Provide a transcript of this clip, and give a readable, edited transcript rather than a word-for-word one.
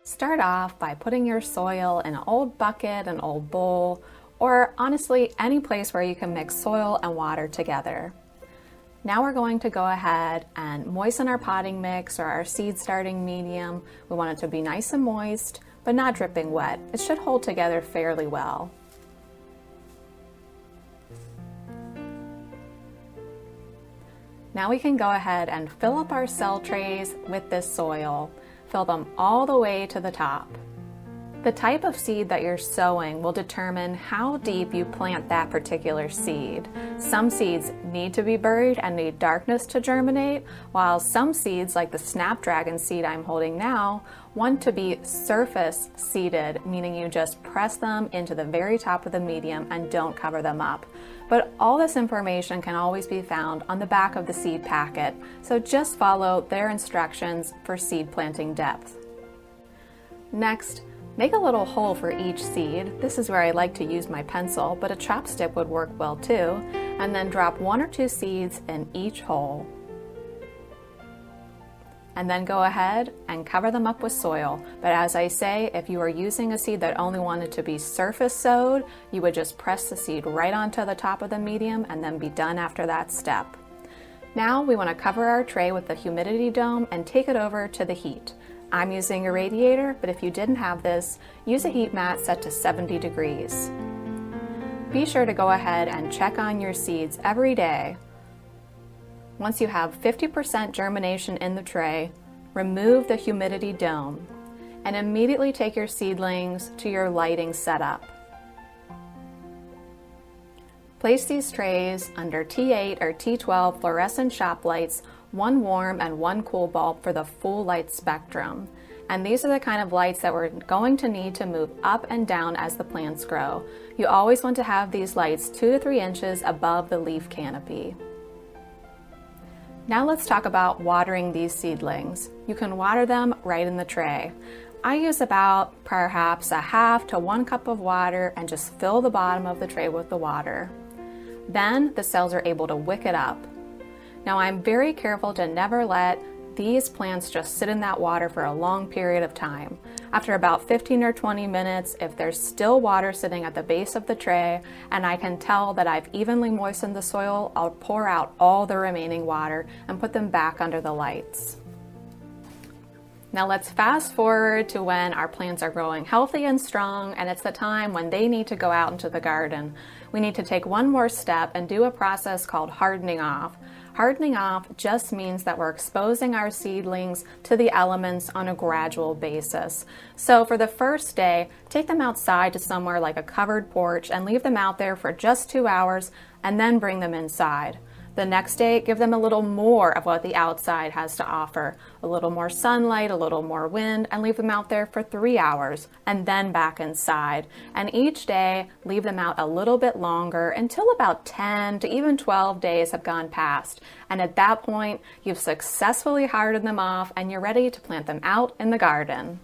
Start off by putting your soil in an old bucket, an old bowl, or honestly any place where you can mix soil and water together. Now we're going to go ahead and moisten our potting mix or our seed starting medium. We want it to be nice and moist, but not dripping wet. It should hold together fairly well. Now we can go ahead and fill up our cell trays with this soil. Fill them all the way to the top. The type of seed that you're sowing will determine how deep you plant that particular seed. Some seeds need to be buried and need darkness to germinate, while some seeds, like the snapdragon seed I'm holding now, want to be surface seeded, meaning you just press them into the very top of the medium and don't cover them up. But all this information can always be found on the back of the seed packet, so just follow their instructions for seed planting depth. Next, make a little hole for each seed. This is where I like to use my pencil, but a chopstick would work well too. And then drop 1 or 2 seeds in each hole. And then go ahead and cover them up with soil. But as I say, if you are using a seed that only wanted to be surface sowed, you would just press the seed right onto the top of the medium and then be done after that step. Now we want to cover our tray with the humidity dome and take it over to the heat. I'm using a radiator, but if you didn't have this, use a heat mat set to 70 degrees. Be sure to go ahead and check on your seeds every day. Once you have 50% germination in the tray, remove the humidity dome and immediately take your seedlings to your lighting setup. Place these trays under T8 or T12 fluorescent shop lights, 1 warm and 1 cool bulb for the full light spectrum. And these are the kind of lights that we're going to need to move up and down as the plants grow. You always want to have these lights 2 to 3 inches above the leaf canopy. Now let's talk about watering these seedlings. You can water them right in the tray. I use about perhaps a half to 1 cup of water and just fill the bottom of the tray with the water. Then the cells are able to wick it up. Now I'm very careful to never let these plants just sit in that water for a long period of time. After about 15 or 20 minutes, if there's still water sitting at the base of the tray and I can tell that I've evenly moistened the soil, I'll pour out all the remaining water and put them back under the lights. Now let's fast forward to when our plants are growing healthy and strong, and it's the time when they need to go out into the garden. We need to take one more step and do a process called hardening off. Hardening off just means that we're exposing our seedlings to the elements on a gradual basis. So for the first day, take them outside to somewhere like a covered porch and leave them out there for just 2 hours and then bring them inside. The next day, give them a little more of what the outside has to offer. A little more sunlight, a little more wind, and leave them out there for 3 hours, and then back inside. And each day, leave them out a little bit longer until about 10 to even 12 days have gone past. And at that point, you've successfully hardened them off and you're ready to plant them out in the garden.